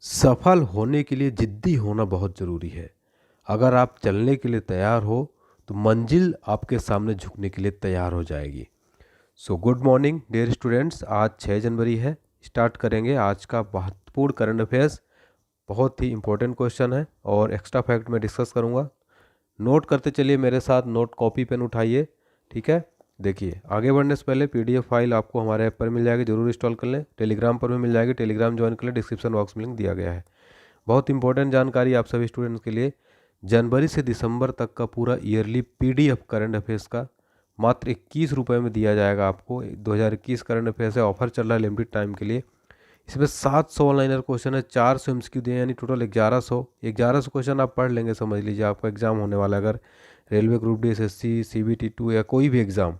सफल होने के लिए जिद्दी होना बहुत ज़रूरी है। अगर आप चलने के लिए तैयार हो तो मंजिल आपके सामने झुकने के लिए तैयार हो जाएगी। So good morning dear students, आज 6 जनवरी है। स्टार्ट करेंगे आज का महत्वपूर्ण करंट अफेयर्स। बहुत ही इंपॉर्टेंट क्वेश्चन है और एक्स्ट्रा फैक्ट मैं डिस्कस करूँगा। नोट करते चलिए मेरे साथ, नोट कॉपी पेन उठाइए। ठीक है, देखिए आगे बढ़ने से पहले पीडीएफ फाइल आपको हमारे ऐप पर मिल जाएगी, जरूर इंस्टॉल कर लें। टेलीग्राम पर भी मिल जाएगी, टेलीग्राम ज्वाइन कर लें, डिस्क्रिप्शन बॉक्स में लिंक दिया गया है। बहुत इंपॉर्टेंट जानकारी आप सभी स्टूडेंट्स के लिए। जनवरी से दिसंबर तक का पूरा ईयरली पीडीएफ करंट अफेयर्स का मात्र 21 रुपये में दिया जाएगा आपको। 2021 करंट अफेयर्स है, ऑफर चल रहा है लिमिटेड टाइम के लिए। इसमें 700 ऑनलाइनर क्वेश्चन है, 400 एमसीक्यू दिए, यानी टोटल 1100 क्वेश्चन आप पढ़ लेंगे। समझ लीजिए आपका एग्जाम होने वाला है, अगर railway group D, SSC, CBT 2 या कोई भी एग्ज़ाम,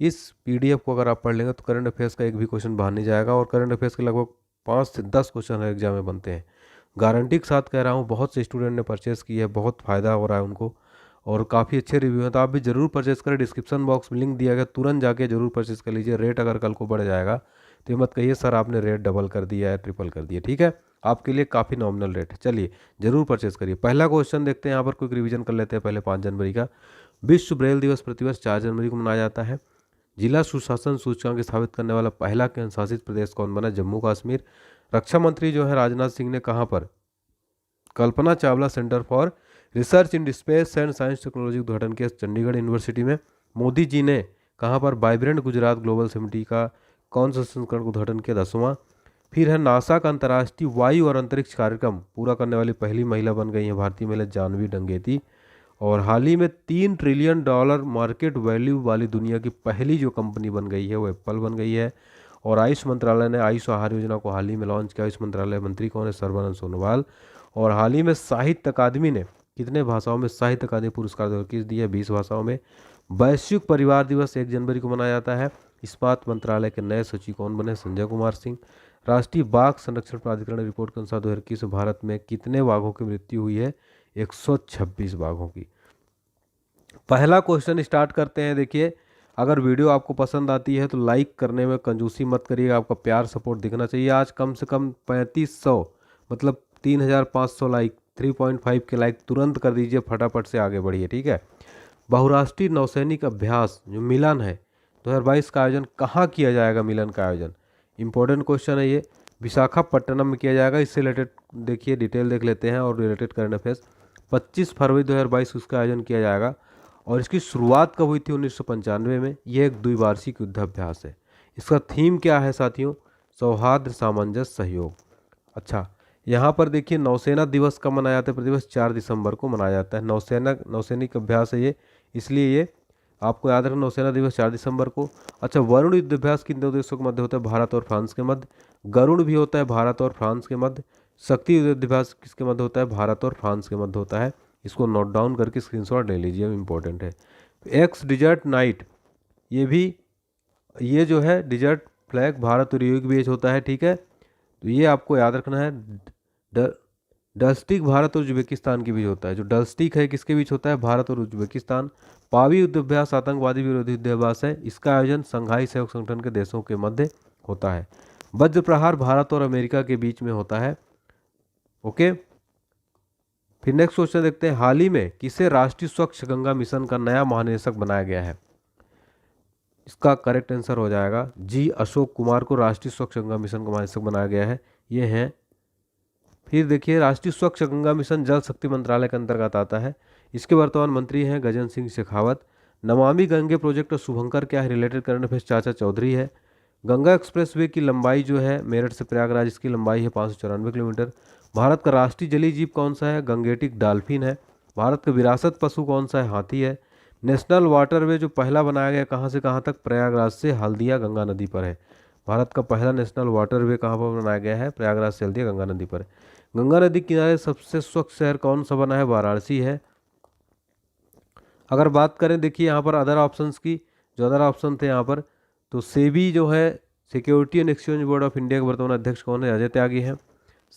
इस पीडीएफ को अगर आप पढ़ लेंगे तो करंट अफेयर्स का एक भी क्वेश्चन बाहर नहीं जाएगा। और करंट अफेयर्स के लगभग 5 से 10 क्वेश्चन हर एग्जाम में बनते हैं। गारंटी के साथ कह रहा हूँ, बहुत से स्टूडेंट ने परचेस की है, बहुत फ़ायदा हो रहा है उनको और काफ़ी अच्छे रिव्यू हैं। तो आप भी ज़रूर परचेस करें, डिस्क्रिप्शन बॉक्स में लिंक दिया गया, तुरंत जाके जरूर परचेस कर लीजिए। रेट अगर कल को बढ़ जाएगा तो ये मत कहिए सर आपने रेट डबल कर दिया है, ट्रिपल कर दिया। ठीक है, आपके लिए काफ़ी नॉमिनल रेट है। चलिए जरूर परचेस करिए। पहला क्वेश्चन देखते हैं, यहाँ पर क्विक रिवीजन कर लेते हैं पहले 5 जनवरी का। विश्व ब्रेल दिवस प्रतिवर्ष 4 जनवरी को मनाया जाता है। जिला सुशासन सूचकांक स्थापित करने वाला पहला केंद्र शासित प्रदेश कौन बना? जम्मू कश्मीर। रक्षा मंत्री जो है राजनाथ सिंह ने कहाँ पर Kalpana Chawla centre for research in space and science technology उद्घाटन किया? चंडीगढ़ यूनिवर्सिटी में। मोदी जी ने कहाँ पर वाइब्रेंट गुजरात ग्लोबल समिटी का कौन सा संस्करण का उद्घाटन किया? 10वां। फिर है नासा का अंतर्राष्ट्रीय वायु और अंतरिक्ष कार्यक्रम पूरा करने वाली पहली महिला बन गई है भारतीय महिला जानवी डंगेती। और हाल ही में $3 ट्रिलियन मार्केट वैल्यू वाली दुनिया की पहली जो कंपनी बन गई है वो एप्पल बन गई है। और आयुष मंत्रालय ने आयुष आहार योजना को हाल ही में लॉन्च किया। आयुष मंत्रालय मंत्री कौन है? सर्बानंद सोनोवाल। और हाल ही में साहित्य अकादमी ने कितने भाषाओं में साहित्य अकादमी पुरस्कार किस दिए? 20 भाषाओं में। वैश्विक परिवार दिवस 1 जनवरी को मनाया जाता है। इस्पात मंत्रालय के नए सचिव कौन बने? संजय कुमार सिंह। राष्ट्रीय बाघ संरक्षण प्राधिकरण रिपोर्ट के अनुसार 2021 भारत में कितने बाघों की मृत्यु हुई है? 126 बाघों की। पहला क्वेश्चन स्टार्ट करते हैं। देखिए, अगर वीडियो आपको पसंद आती है तो लाइक करने में कंजूसी मत करिएगा, आपका प्यार सपोर्ट दिखना चाहिए। आज कम से कम 3500 मतलब 3500 लाइक, 3.5 के लाइक तुरंत कर दीजिए, फटाफट से आगे बढ़िए। ठीक है, बहुराष्ट्रीय नौसैनिक अभ्यास जो मिलन है 2022 का आयोजन कहाँ किया जाएगा? मिलन का आयोजन इंपॉर्टेंट क्वेश्चन है ये। विशाखापट्टनम में किया जाएगा। इससे रिलेटेड देखिए डिटेल देख लेते हैं और रिलेटेड करंट अफेयर्स। 25 फरवरी 2022 उसका आयोजन किया जाएगा। और इसकी शुरुआत कब हुई थी? 1995 में। यह एक द्विवार्षिक युद्धाभ्यास है। इसका थीम क्या है साथियों? सौहार्द, सामंजस्य, सहयोग। अच्छा, यहाँ पर देखिए नौसेना दिवस कब मनाया जाता है? प्रतिवर्ष 4 दिसंबर को मनाया जाता है। नौसैनिक अभ्यास है ये, इसलिए ये आपको याद रखना, नौसेना दिवस 4 दिसंबर को। अच्छा, वरुण युद्धाभ्यास किन दो देशों के मध्य होता है? भारत और फ्रांस के मध्य। गरुड़ भी होता है भारत और फ्रांस के मध्य। शक्ति युद्धाभ्यास किसके मध्य होता है? भारत और फ्रांस के मध्य होता है। इसको नोट डाउन करके स्क्रीनशॉट ले लीजिए, इंपॉर्टेंट है। एक्स डिजर्ट नाइट, ये भी ये जो है डिजर्ट फ्लैग भारत और यूरोप के बीच होता है। ठीक है, तो ये आपको याद रखना है। डस्टिक भारत और उज्बेकिस्तान के बीच होता है। जो डस्टिक है किसके बीच होता है? भारत और उज्बेकिस्तान। पावी युद्धाभ्यास आतंकवादी विरोधी युद्धाभ्यास है। इसका आयोजन संघाई सहयोग संगठन के देशों के मध्य होता है। वज्र प्रहार भारत और अमेरिका के बीच में होता है। ओके, फिर नेक्स्ट क्वेश्चन देखते हैं। हाल ही में किसे राष्ट्रीय स्वच्छ गंगा मिशन का नया महानिदेशक बनाया गया है? इसका करेक्ट आंसर हो जाएगा जी अशोक कुमार को राष्ट्रीय स्वच्छ गंगा मिशन का महानिदेशक बनाया गया है। ये हैं। फिर देखिए, राष्ट्रीय स्वच्छ गंगा मिशन जल शक्ति मंत्रालय के अंतर्गत आता है। इसके वर्तमान मंत्री हैं गजेंद्र सिंह शेखावत। नमामि गंगे प्रोजेक्ट और शुभंकर क्या है? रिलेटेड करंट अफेयर्स चाचा चौधरी है। गंगा एक्सप्रेसवे की लंबाई जो है मेरठ से प्रयागराज, इसकी लंबाई है 594 किलोमीटर। भारत का राष्ट्रीय जलीय जीव कौन सा है? गंगेटिक डॉल्फिन है। भारत का विरासत पशु कौन सा है? हाथी है। नेशनल वाटरवे जो पहला बनाया गया कहाँ से कहाँ तक? प्रयागराज से हल्दिया गंगा नदी पर है। भारत का पहला नेशनल वाटरवे कहाँ पर बनाया गया है? प्रयागराज से हल्दिया गंगा नदी पर। गंगा नदी किनारे सबसे स्वच्छ शहर कौन सा बना है? वाराणसी है। अगर बात करें देखिए यहाँ पर अदर ऑप्शंस की, जो अदर ऑप्शन थे यहाँ पर, तो सेबी जो है security and exchange board of India के वर्तमान अध्यक्ष कौन है? अजय त्यागी हैं।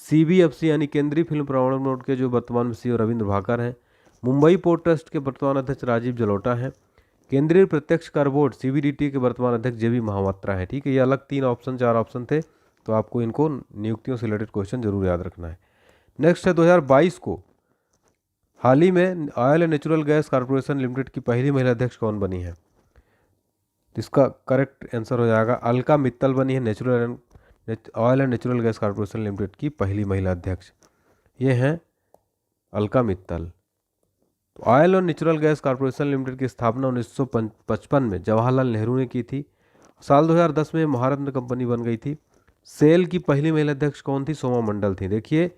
सीबीएफसी यानी केंद्रीय फिल्म प्रमाणन बोर्ड के जो वर्तमान में सीईओ रविंद्र भाकर हैं। मुंबई पोर्ट ट्रस्ट के वर्तमान अध्यक्ष राजीव जलोटा हैं। केंद्रीय प्रत्यक्ष कर बोर्ड सीबीडीटी के वर्तमान अध्यक्ष जेबी महापात्रा हैं। ठीक है, ये अलग 3 ऑप्शन 4 ऑप्शन थे, तो आपको इनको नियुक्तियों से रिलेटेड क्वेश्चन जरूर याद रखना है। नेक्स्ट है 2022 को हाल ही में oil and natural gas corporation limited की पहली महिला अध्यक्ष कौन बनी है? इसका करेक्ट आंसर हो जाएगा अलका मित्तल बनी है oil and natural gas corporation limited की पहली महिला अध्यक्ष। ये हैं अलका मित्तल। तो ऑयल और नेचुरल गैस कॉर्पोरेशन लिमिटेड की स्थापना 1955 में जवाहरलाल नेहरू ने की थी। साल 2010 में महारत्न कंपनी बन गई थी। सेल की पहली महिला अध्यक्ष कौन थी? सोमा मंडल थी। देखिए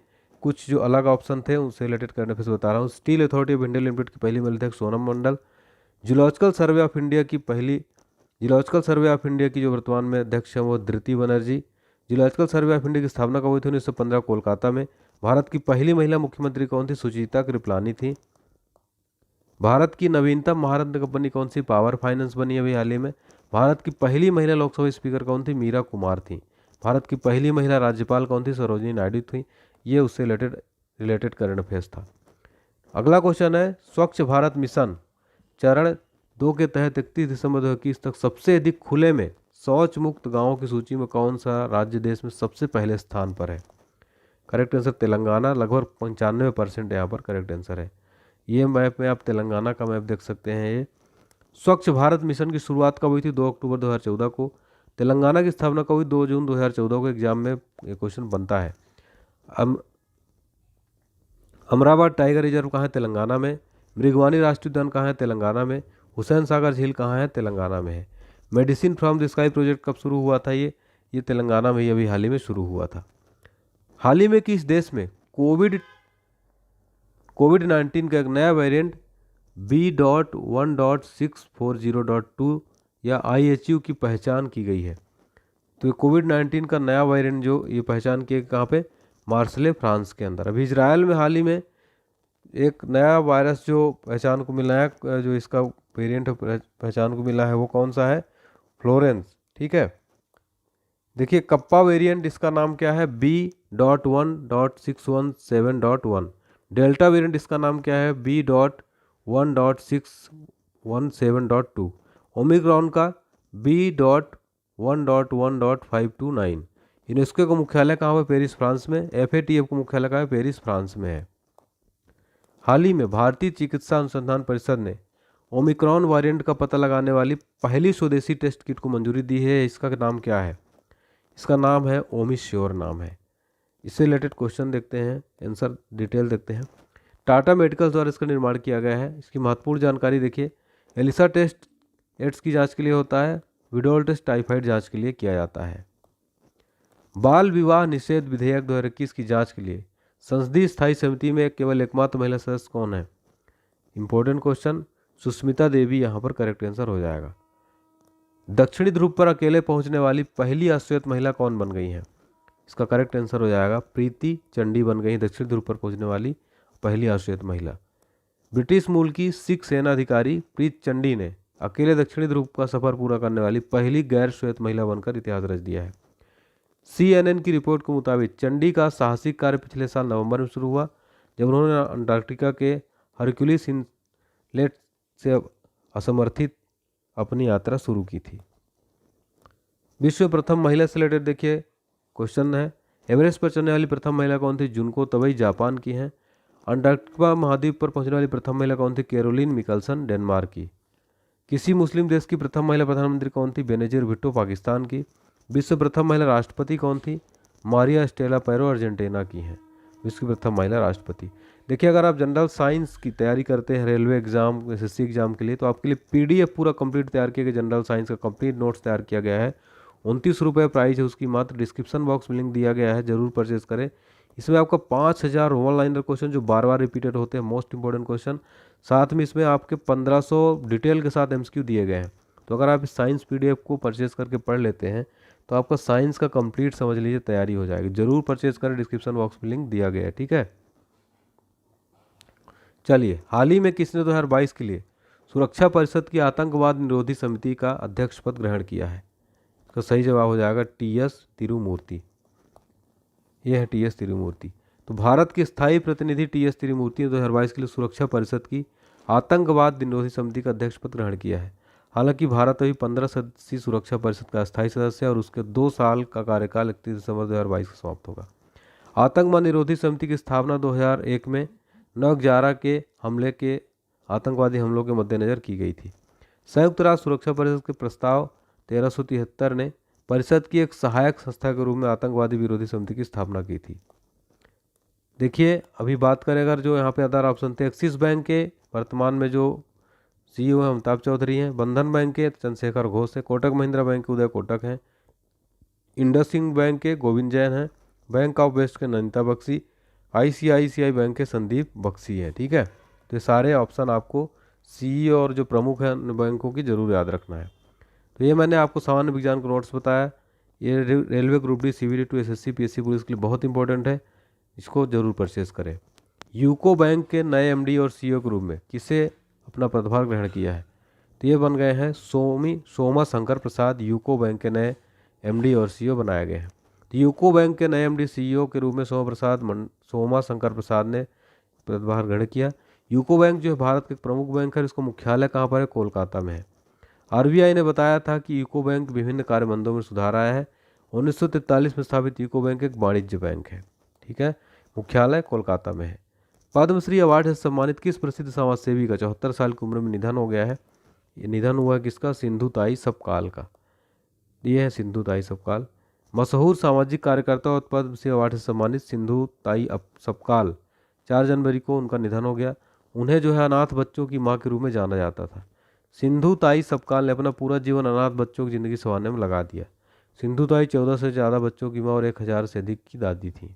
कुछ जो अलग ऑप्शन थे उनसे रिलेटेड करने फिर से बता रहा हूँ। Steel authority of India limited की पहली महिला अध्यक्ष Sonam Mandal. Zoological survey of India की जो वर्तमान में अध्यक्ष है वो Dhriti Banerjee. Zoological survey of India की स्थापना कब हुई थी? 1915 कोलकाता में। भारत की पहली महिला मुख्यमंत्री कौन थी? सुचेता कृपलानी थी। भारत की नवीनतम महारत्न कंपनी कौन सी? पावर फाइनेंस बनी अभी हाल ही में। भारत की पहली महिला लोकसभा स्पीकर कौन थी? मीरा कुमार थी। भारत की पहली महिला राज्यपाल कौन थी? सरोजिनी नायडू थी। ये उससे रिलेटेड करंट अफेयर्स था। अगला क्वेश्चन है स्वच्छ भारत मिशन चरण 2 के तहत 31 दिसंबर 2021 तक सबसे अधिक खुले में शौच मुक्त गांवों की सूची में कौन सा राज्य देश में सबसे पहले स्थान पर है? Correct answer Telangana. लगभग 95% यहाँ पर करेक्ट आंसर है। ये मैप में आप तेलंगाना का मैप देख सकते हैं। ये स्वच्छ भारत मिशन की शुरुआत कब हुई थी? 2 अक्टूबर 2014 को। तेलंगाना की स्थापना कब हुई? 2 जून 2014 को। एग्जाम में ये क्वेश्चन बनता है। अमरावती टाइगर रिजर्व कहाँ है? तेलंगाना में। मृगवानी राष्ट्रीय उद्यान कहाँ है? तेलंगाना में। हुसैन सागर झील कहाँ है? तेलंगाना में है। Medicine from the sky project कब शुरू हुआ था? ये तेलंगाना में ही अभी हाल ही में शुरू हुआ था। हाल ही में किस देश में कोविड-19 का एक नया वेरिएंट B.1.640.2 या IHU की पहचान की गई है? तो ये कोविड-19 का नया वेरिएंट जो ये पहचान किए कहाँ पे? मार्सले फ्रांस के अंदर। अभी इजराइल में हाल ही में एक नया वायरस जो पहचान को मिला है, जो इसका वेरिएंट पहचान को मिला है वो कौन सा है? फ्लोरेंस। ठीक है। देखिए कप्पा वेरिएंट इसका नाम क्या है? B.1.617.1। डेल्टा वेरिएंट इसका नाम क्या है? B.1.617.2। ओमिक्रॉन का B.1.1.529। यूनेस्को का मुख्यालय कहाँ है? पेरिस फ्रांस में। FATF का मुख्यालय कहाँ है? पेरिस फ्रांस में है। हाल ही में भारतीय चिकित्सा अनुसंधान परिषद ने ओमिक्रॉन वेरिएंट का पता लगाने वाली पहली स्वदेशी टेस्ट किट को मंजूरी दी है। इसका नाम क्या है? इसका नाम है ओमिश्योर नाम है। इससे रिलेटेड क्वेश्चन देखते हैं, आंसर डिटेल देखते हैं। टाटा मेडिकल द्वारा इसका निर्माण किया गया है। इसकी महत्वपूर्ण जानकारी देखिए। एलिसा टेस्ट एड्स की जांच के लिए होता है। विडोल टेस्ट टाइफाइड जांच के लिए किया जाता है। बाल विवाह निषेध विधेयक 2021 की जांच के लिए संसदीय स्थायी समिति में केवल एकमात्र महिला सदस्य कौन है? Important question. सुष्मिता देवी यहाँ पर करेक्ट आंसर हो जाएगा। दक्षिणी ध्रुव पर अकेले पहुंचने वाली पहली अश्वेत महिला कौन बन गई है? इसका करेक्ट आंसर हो जाएगा प्रीति चंडी बन गई दक्षिणी ध्रुव पर पहुंचने वाली पहली अश्वेत महिला। ब्रिटिश मूल की सिख सेना अधिकारी प्रीति चंडी ने अकेले दक्षिणी ध्रुव का सफर पूरा करने वाली पहली गैर श्वेत महिला बनकर इतिहास रच दिया है। CNN की रिपोर्ट के मुताबिक चंडी का साहसिक कार्य पिछले साल नवंबर में शुरू हुआ, जब उन्होंने अंटार्कटिका के हरक्यूलिस इनलेट से असमर्थित अपनी यात्रा शुरू की थी। विश्व प्रथम महिला से रिलेटेड देखिए क्वेश्चन है। एवरेस्ट पर चढ़ने वाली प्रथम महिला कौन थी? जुनको तबई जापान की हैं। अंटार्कटिका महाद्वीप पर पहुंचने वाली प्रथम महिला कौन थी? कैरोलिन मिकलसन डेनमार्क की। किसी मुस्लिम देश की प्रथम महिला प्रधानमंत्री कौन थी? बेनजीर भुट्टो पाकिस्तान की। विश्व प्रथम महिला राष्ट्रपति कौन थी? मारिया स्टेला पैरो अर्जेंटीना की हैं विश्व की प्रथम महिला राष्ट्रपति। देखिए अगर आप जनरल साइंस की तैयारी करते हैं रेलवे एग्जाम SSC एग्जाम के लिए, तो आपके लिए PDF पूरा कंप्लीट तैयार किया गया, जनरल साइंस का कंप्लीट नोट्स तैयार किया गया है। 29 रुपये प्राइस है उसकी मात्र। डिस्क्रिप्शन बॉक्स में लिंक दिया गया है, जरूर परचेज करें। इसमें आपका 5000 वन लाइनर क्वेश्चन जो बार बार रिपीटेड होते हैं, मोस्ट इंपॉर्टेंट क्वेश्चन। साथ में इसमें आपके 1500 डिटेल के साथ MCQ दिए गए हैं। तो अगर आप इस साइंस PDF को परचेज करके पढ़ लेते हैं तो आपका साइंस का कंप्लीट समझ लीजिए तैयारी हो जाएगी। जरूर परचेज करें, डिस्क्रिप्शन बॉक्स में लिंक दिया गया है। ठीक है। चलिए, हाल ही में किसने 2022 के लिए सुरक्षा परिषद की आतंकवाद निरोधी समिति का अध्यक्ष पद ग्रहण किया है? इसका सही जवाब हो जाएगा TS तिरुमूर्ति। यह है TS तिरुमूर्ति। तो भारत के स्थायी प्रतिनिधि TS तिरुमूर्ति ने 2022 के लिए सुरक्षा परिषद की आतंकवाद निरोधी समिति का अध्यक्ष पद ग्रहण किया है। हालांकि भारत अभी 15 सदस्यीय सुरक्षा परिषद का स्थायी सदस्य है और उसके 2 साल का कार्यकाल 31 दिसंबर 2022 को समाप्त होगा। आतंकवाद निरोधी समिति की स्थापना 2001 में 9/11 के हमले के आतंकवादी हमलों के मद्देनजर की गई थी। संयुक्त राष्ट्र सुरक्षा परिषद के प्रस्ताव 1373 ने परिषद की एक सहायक संस्था के रूप में आतंकवादी विरोधी समिति की स्थापना की थी। देखिए, अभी बात करें अगर जो यहाँ पे अदर ऑप्शन थे, एक्सिस बैंक के वर्तमान में जो CEO है अमिताभ चौधरी हैं, बंधन बैंक के चंद्रशेखर घोष है, कोटक महिंद्रा बैंक के उदय कोटक हैं, इंडसइंड बैंक के गोविंद जैन हैं, बैंक ऑफ वेस्ट के नंदिता बख्शी, ICICI बैंक के संदीप बख्शी हैं। ठीक है, तो ये सारे ऑप्शन आपको CEO और जो प्रमुख हैं बैंकों की जरूर याद रखना है। तो ये मैंने आपको सामान्य विज्ञान के नोट्स बताया। ये railway group D, CVD 2, SSC, PSC police के लिए बहुत इंपॉर्टेंट है, इसको जरूर परचेज करें। यूको बैंक के नए MD और CEO के रूप में किसे अपना पदभार ग्रहण किया है? तो ये बन गए हैं सोमा शंकर प्रसाद, यूको बैंक के नए MD और CEO बनाए गए हैं। तो यूको बैंक के नए MD CEO के रूप में सोमा शंकर प्रसाद ने पदभार ग्रहण किया। यूको बैंक जो है भारत के प्रमुख बैंक है, इसका मुख्यालय कहाँ पर है? कोलकाता में है। RBI ने बताया था कि यूको बैंक विभिन्न कार्यबंधों में सुधार आया है। 1943 में स्थापित यूको बैंक एक वाणिज्य बैंक है। ठीक है, मुख्यालय कोलकाता में है। पद्मश्री अवार्ड से सम्मानित किस प्रसिद्ध समाजसेवी का 74 साल की उम्र में निधन हो गया है? ये निधन हुआ है किसका? सिंधुताई सपकाल का। ये है सिंधुताई सपकाल। मशहूर सामाजिक कार्यकर्ता और पद्मश्री अवार्ड से सम्मानित सिंधुताई सपकाल 4 जनवरी को उनका निधन हो गया। उन्हें जो है अनाथ बच्चों की माँ के रूप में जाना जाता था। सिंधुताई सपकाल ने अपना पूरा जीवन अनाथ बच्चों की जिंदगी संवारने में लगा दिया। सिंधुताई 14 से ज़्यादा बच्चों की माँ और 1000 से अधिक की दादी थी।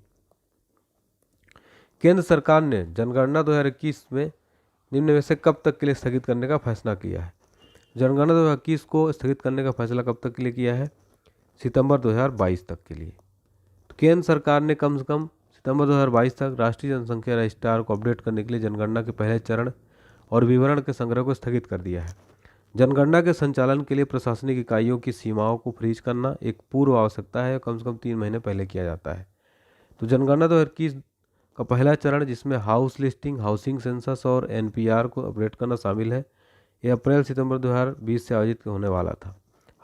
केंद्र सरकार ने जनगणना 2021 में निम्न में से कब तक के लिए स्थगित करने का फैसला किया है? जनगणना 2021 को स्थगित करने का फैसला कब तक के लिए किया है? सितंबर 2022 तक के लिए। तो केंद्र सरकार ने कम से कम सितंबर 2022 तक राष्ट्रीय जनसंख्या रजिस्ट्रार को अपडेट करने के लिए जनगणना के पहले चरण और विवरण के संग्रह को स्थगित कर दिया है। जनगणना के संचालन के लिए प्रशासनिक इकाइयों की सीमाओं को फ्रीज करना एक पूर्व आवश्यकता है, कम से कम 3 महीने पहले किया जाता है। तो जनगणना 2021 का पहला चरण, जिसमें हाउस लिस्टिंग, हाउसिंग सेंसस और NPR को अपडेट करना शामिल है, ये अप्रैल-सितंबर 2020 से आयोजित होने वाला था।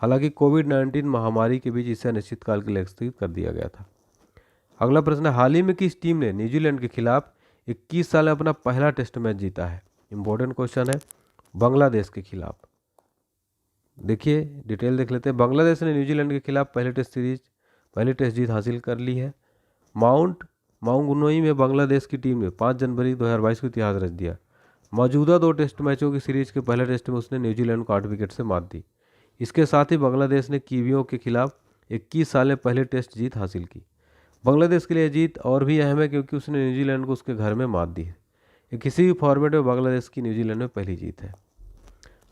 हालांकि कोविड-19 महामारी के बीच इसे अनिश्चितकाल के लिए स्थगित कर दिया गया था। अगला प्रश्न है, हाल ही में किस टीम ने न्यूजीलैंड के खिलाफ 21 साल में अपना पहला टेस्ट मैच जीता है? इंपॉर्टेंट क्वेश्चन है। बांग्लादेश के खिलाफ। देखिए, डिटेल देख लेते हैं। बांग्लादेश ने न्यूजीलैंड के खिलाफ पहली टेस्ट जीत हासिल कर ली है। माउंगनोई में बांग्लादेश की टीम ने 5 जनवरी 2022 को इतिहास रच दिया। मौजूदा 2 टेस्ट मैचों की सीरीज के पहले टेस्ट में उसने न्यूजीलैंड को 8 विकेट से मात दी। इसके साथ ही बांग्लादेश ने कीवियों के खिलाफ 21 साल में पहले टेस्ट जीत हासिल की। बांग्लादेश के लिए जीत और भी अहम है क्योंकि उसने न्यूजीलैंड को उसके घर में मात दी है। ये किसी भी फॉर्मेट में बांग्लादेश की न्यूजीलैंड में पहली जीत है।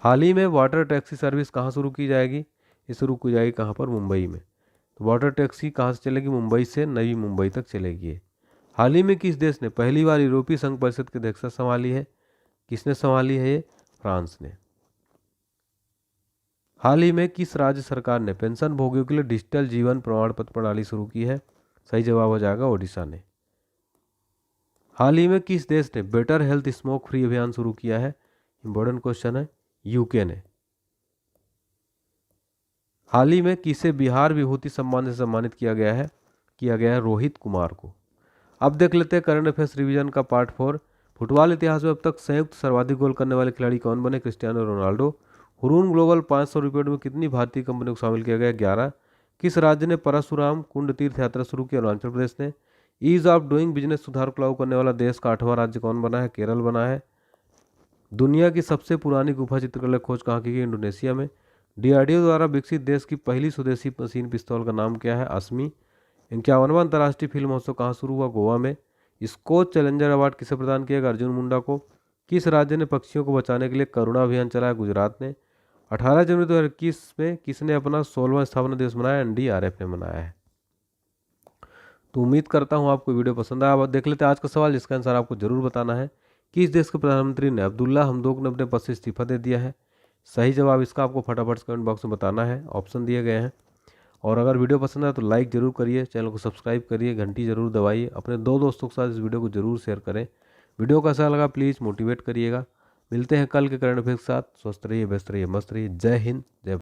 हाल ही में वाटर टैक्सी सर्विस कहाँ शुरू की जाएगी? ये शुरू की जाएगी कहाँ पर? मुंबई में। तो वाटर टैक्सी कहाँ से चलेगी? मुंबई से नई मुंबई तक चलेगी। हाल ही में किस देश ने पहली बार यूरोपीय संघ परिषद की अध्यक्षता संभाली है? किसने संभाली है? ये फ्रांस ने। हाल ही में किस राज्य सरकार ने पेंशन भोगियों के लिए डिजिटल जीवन प्रमाण पत्र प्रणाली शुरू की है? सही जवाब हो जाएगा ओडिशा ने। हाल ही में किस देश ने बेटर हेल्थ स्मोक फ्री अभियान शुरू किया है? इंपॉर्टेंट क्वेश्चन है। यूके ने। हाल ही में किसे बिहार विभूति सम्मान से सम्मानित किया गया है? रोहित कुमार को। अब देख लेते हैं करंट अफेयर्स रिवीजन का पार्ट 4। फुटबॉल इतिहास में अब तक संयुक्त सर्वाधिक गोल करने वाले खिलाड़ी कौन बने? Cristiano Ronaldo. हुरून ग्लोबल 500 रुपये में कितनी भारतीय कंपनियों को शामिल किया गया? 11। किस राज्य ने परशुराम कुंड तीर्थ यात्रा शुरू की? अरुणाचल प्रदेश ने। ईज ऑफ डूइंग बिजनेस सुधार को लागू करने वाला देश का 8वां राज्य कौन बना है? केरल बना है। दुनिया की सबसे पुरानी गुफा चित्रकला खोज कहाँ की गई? इंडोनेशिया में। DRDO द्वारा विकसित देश की पहली स्वदेशी मशीन पिस्तौल का नाम क्या है? अस्मी। 51वां अंतर्राष्ट्रीय फिल्म महोत्सव कहाँ शुरू हुआ? गोवा में। स्कोच चैलेंजर अवार्ड किसे प्रदान किया गया? अर्जुन मुंडा को। किस राज्य ने पक्षियों को बचाने के लिए करुणा अभियान चलाया? गुजरात ने। 18 जनवरी 2021 में किसने अपना 16वां स्थापना दिवस मनाया? NDRF ने मनाया है। तो उम्मीद करता हूँ आपको वीडियो पसंद आया। अब देख लेते हैं आज का सवाल, जिसका आंसर आपको जरूर बताना है। किस देश के प्रधानमंत्री ने अब्दुल्ला हमदोक ने अपने पद से इस्तीफा दे दिया है? सही जवाब इसका आपको फटाफट कमेंट बॉक्स में बताना है। ऑप्शन दिए गए हैं। और अगर वीडियो पसंद आए तो लाइक जरूर करिए, चैनल को सब्सक्राइब करिए, घंटी जरूर दबाइए, अपने 2 दोस्तों के साथ इस वीडियो को जरूर शेयर करें। वीडियो कैसा लगा प्लीज़ मोटिवेट करिएगा। मिलते हैं कल के करंट अफेयर के साथ। स्वस्थ रहिए, व्यस्त रहिए, मस्त रहिए। जय हिंद, जय